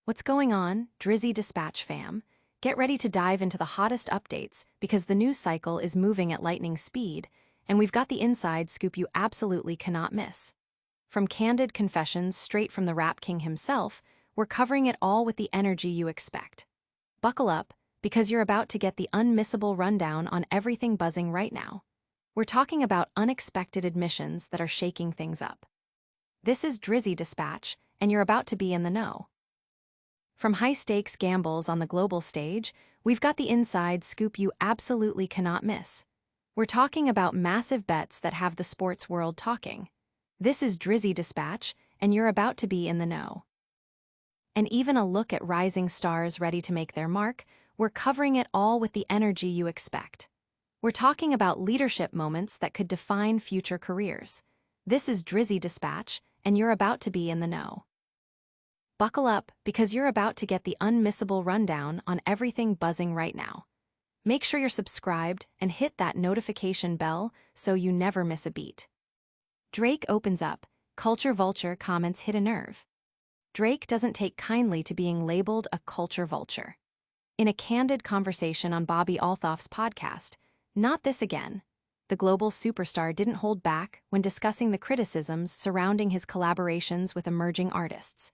What's going on, Drizzy Dispatch fam? Get ready to dive into the hottest updates because the news cycle is moving at lightning speed, and we've got the inside scoop you absolutely cannot miss. From candid confessions straight from the rap king himself, we're covering it all with the energy you expect. Buckle up, because you're about to get the unmissable rundown on everything buzzing right now. We're talking about unexpected admissions that are shaking things up. This is Drizzy Dispatch, and you're about to be in the know. From high-stakes gambles on the global stage, we've got the inside scoop you absolutely cannot miss. We're talking about massive bets that have the sports world talking. This is Drizzy Dispatch, and you're about to be in the know. And even a look at rising stars ready to make their mark, we're covering it all with the energy you expect. We're talking about leadership moments that could define future careers. This is Drizzy Dispatch, and you're about to be in the know. Buckle up, because you're about to get the unmissable rundown on everything buzzing right now. Make sure you're subscribed and hit that notification bell so you never miss a beat. Drake opens up, culture vulture comments hit a nerve. Drake doesn't take kindly to being labeled a culture vulture. In a candid conversation on Bobby Althoff's podcast, Not This Again, the global superstar didn't hold back when discussing the criticisms surrounding his collaborations with emerging artists.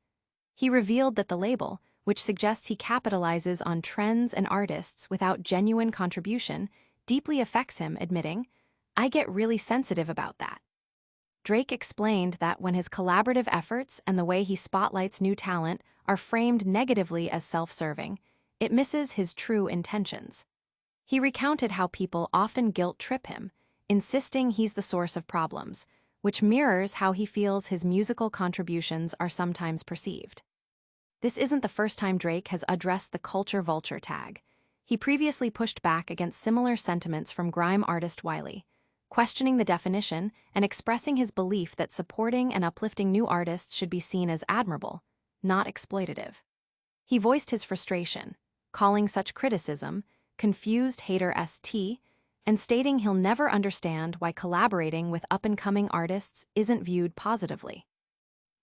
He revealed that the label, which suggests he capitalizes on trends and artists without genuine contribution, deeply affects him, admitting, "I get really sensitive about that." Drake explained that when his collaborative efforts and the way he spotlights new talent are framed negatively as self-serving, it misses his true intentions. He recounted how people often guilt-trip him, insisting he's the source of problems, which mirrors how he feels his musical contributions are sometimes perceived. This isn't the first time Drake has addressed the culture vulture tag. He previously pushed back against similar sentiments from grime artist Wiley, questioning the definition and expressing his belief that supporting and uplifting new artists should be seen as admirable, not exploitative. He voiced his frustration, calling such criticism confused hater st, and stating he'll never understand why collaborating with up-and-coming artists isn't viewed positively.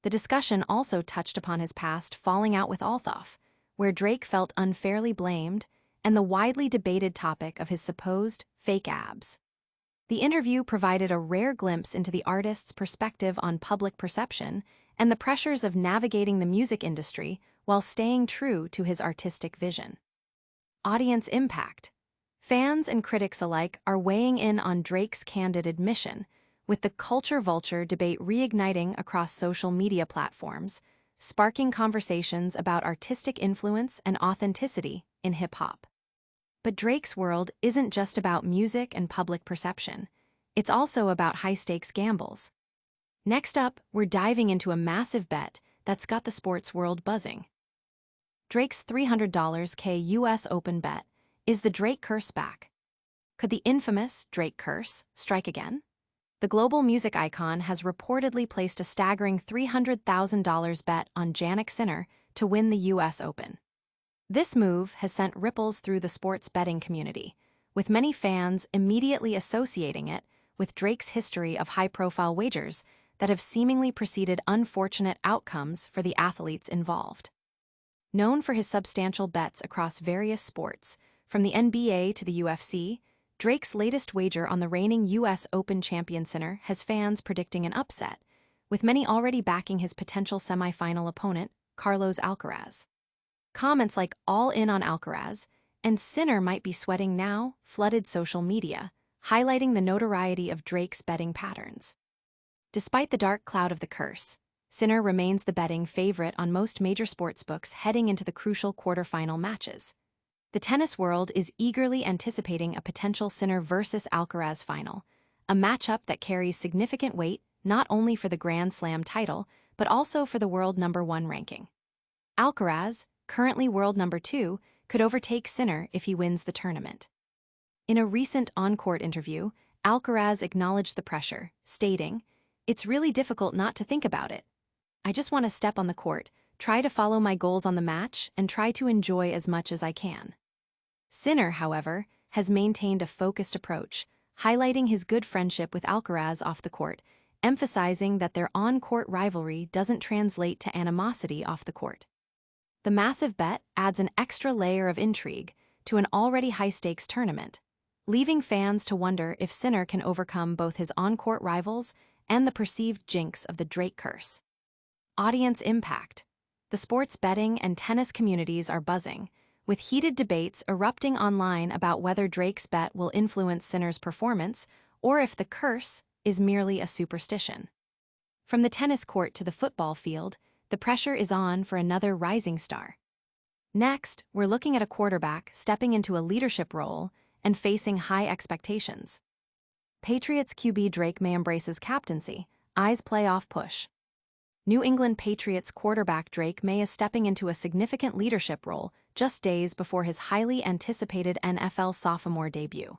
The discussion also touched upon his past falling out with Althoff, where Drake felt unfairly blamed, and the widely debated topic of his supposed fake abs. The interview provided a rare glimpse into the artist's perspective on public perception and the pressures of navigating the music industry while staying true to his artistic vision. Audience impact. Fans and critics alike are weighing in on Drake's candid admission, with the culture vulture debate reigniting across social media platforms, sparking conversations about artistic influence and authenticity in hip-hop. But Drake's world isn't just about music and public perception. It's also about high-stakes gambles. Next up, we're diving into a massive bet that's got the sports world buzzing. Drake's $300 K US Open bet. Is the Drake curse back? Could the infamous Drake curse strike again? The global music icon has reportedly placed a staggering $300,000 bet on Jannik Sinner to win the US Open. This move has sent ripples through the sports betting community, with many fans immediately associating it with Drake's history of high-profile wagers that have seemingly preceded unfortunate outcomes for the athletes involved. Known for his substantial bets across various sports, from the NBA to the UFC, Drake's latest wager on the reigning US Open champion Sinner has fans predicting an upset, with many already backing his potential semifinal opponent, Carlos Alcaraz. Comments like "all in on Alcaraz" and "Sinner might be sweating now" flooded social media, highlighting the notoriety of Drake's betting patterns. Despite the dark cloud of the curse, Sinner remains the betting favorite on most major sportsbooks heading into the crucial quarterfinal matches. The tennis world is eagerly anticipating a potential Sinner versus Alcaraz final, a matchup that carries significant weight not only for the Grand Slam title, but also for the world #1 ranking. Alcaraz, currently world #2, could overtake Sinner if he wins the tournament. In a recent on-court interview, Alcaraz acknowledged the pressure, stating, "It's really difficult not to think about it. I just want to step on the court, try to follow my goals on the match, and try to enjoy as much as I can." Sinner, however, has maintained a focused approach, highlighting his good friendship with Alcaraz off the court, emphasizing that their on-court rivalry doesn't translate to animosity off the court. The massive bet adds an extra layer of intrigue to an already high-stakes tournament, leaving fans to wonder if Sinner can overcome both his on-court rivals and the perceived jinx of the Drake curse. Audience impact. The sports betting and tennis communities are buzzing, with heated debates erupting online about whether Drake's bet will influence Sinner's performance or if the curse is merely a superstition. From the tennis court to the football field, the pressure is on for another rising star. Next, we're looking at a quarterback stepping into a leadership role and facing high expectations. Patriots QB Drake Maye embraces captaincy, eyes playoff push. New England Patriots quarterback Drake Maye is stepping into a significant leadership role just days before his highly anticipated NFL sophomore debut.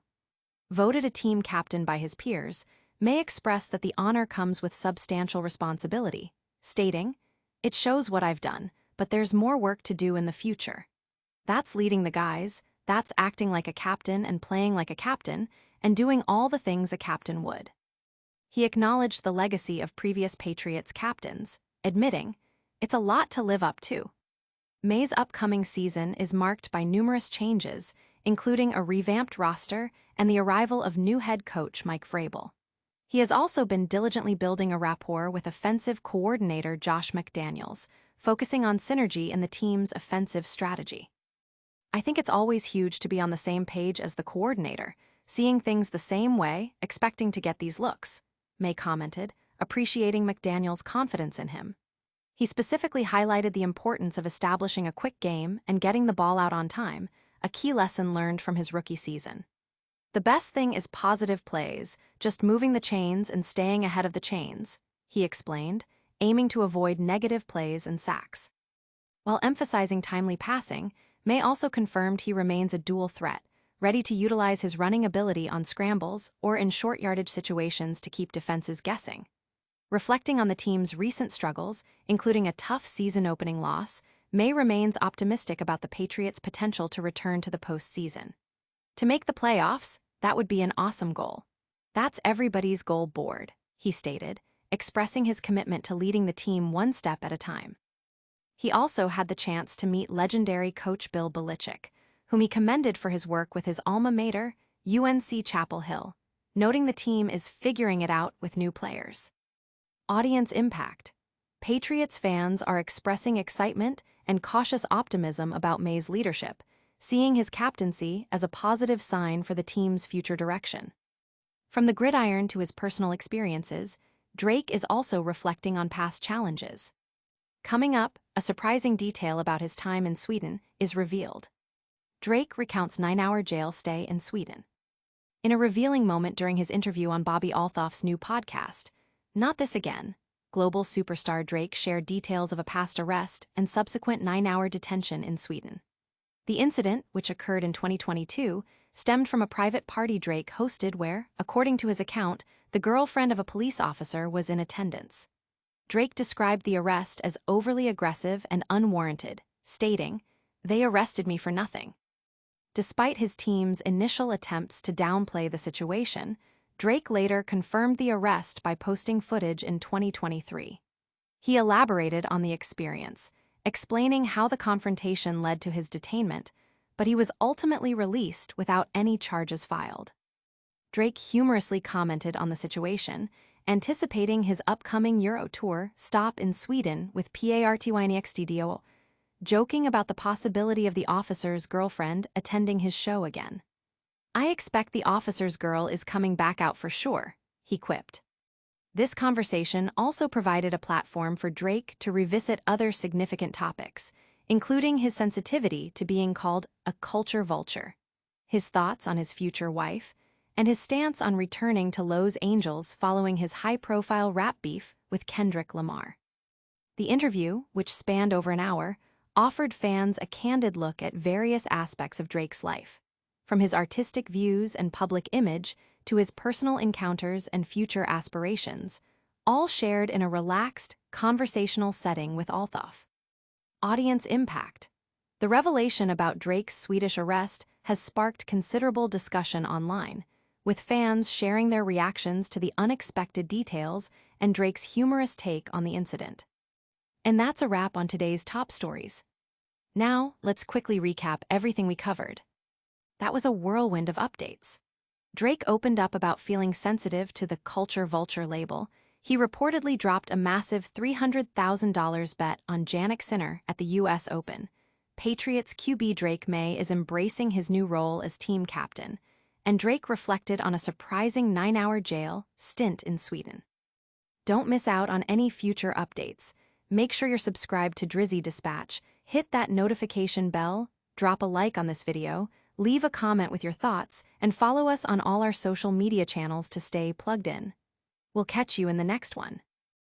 Voted a team captain by his peers, Maye expressed that the honor comes with substantial responsibility, stating, "It shows what I've done, but there's more work to do in the future. That's leading the guys, that's acting like a captain and playing like a captain, and doing all the things a captain would." He acknowledged the legacy of previous Patriots captains, admitting, "It's a lot to live up to." Maye's upcoming season is marked by numerous changes, including a revamped roster and the arrival of new head coach Mike Vrabel. He has also been diligently building a rapport with offensive coordinator Josh McDaniels, focusing on synergy in the team's offensive strategy. "I think it's always huge to be on the same page as the coordinator, seeing things the same way, expecting to get these looks," Maye commented, appreciating McDaniels' confidence in him. He specifically highlighted the importance of establishing a quick game and getting the ball out on time, a key lesson learned from his rookie season. "The best thing is positive plays, just moving the chains and staying ahead of the chains," he explained, aiming to avoid negative plays and sacks. While emphasizing timely passing, Maye also confirmed he remains a dual threat, ready to utilize his running ability on scrambles or in short yardage situations to keep defenses guessing. Reflecting on the team's recent struggles, including a tough season-opening loss, Maye remains optimistic about the Patriots' potential to return to the postseason. "To make the playoffs, that would be an awesome goal. That's everybody's goal board," he stated, expressing his commitment to leading the team one step at a time. He also had the chance to meet legendary coach Bill Belichick, whom he commended for his work with his alma mater, UNC Chapel Hill, noting the team is figuring it out with new players. Audience impact. Patriots fans are expressing excitement and cautious optimism about Maye's leadership, seeing his captaincy as a positive sign for the team's future direction. From the gridiron to his personal experiences, Drake is also reflecting on past challenges. Coming up, a surprising detail about his time in Sweden is revealed. Drake recounts 9-hour jail stay in Sweden. In a revealing moment during his interview on Bobby Althoff's new podcast, Not This Again, global superstar Drake shared details of a past arrest and subsequent 9-hour detention in Sweden. The incident, which occurred in 2022, stemmed from a private party Drake hosted where, according to his account, the girlfriend of a police officer was in attendance. Drake described the arrest as overly aggressive and unwarranted, stating, "They arrested me for nothing." Despite his team's initial attempts to downplay the situation, Drake later confirmed the arrest by posting footage in 2023. He elaborated on the experience, explaining how the confrontation led to his detainment, but he was ultimately released without any charges filed. Drake humorously commented on the situation, anticipating his upcoming Euro Tour stop in Sweden with Patryots, joking about the possibility of the officer's girlfriend attending his show again. "I expect the officer's girl is coming back out for sure," he quipped. This conversation also provided a platform for Drake to revisit other significant topics, including his sensitivity to being called a culture vulture, his thoughts on his future wife, and his stance on returning to Los Angeles following his high-profile rap beef with Kendrick Lamar. The interview, which spanned over an hour, offered fans a candid look at various aspects of Drake's life, from his artistic views and public image to his personal encounters and future aspirations, all shared in a relaxed, conversational setting with Althoff. Audience impact. The revelation about Drake's Swedish arrest has sparked considerable discussion online, with fans sharing their reactions to the unexpected details and Drake's humorous take on the incident. And that's a wrap on today's top stories. Now, let's quickly recap everything we covered. That was a whirlwind of updates. Drake opened up about feeling sensitive to the vulture label. He reportedly dropped a massive $300,000 bet on Jannik Sinner at the US Open. Patriots QB Drake Maye is embracing his new role as team captain, and Drake reflected on a surprising 9-hour jail stint in Sweden. Don't miss out on any future updates. Make sure you're subscribed to Drizzy Dispatch, hit that notification bell, drop a like on this video, leave a comment with your thoughts, and follow us on all our social media channels to stay plugged in. We'll catch you in the next one.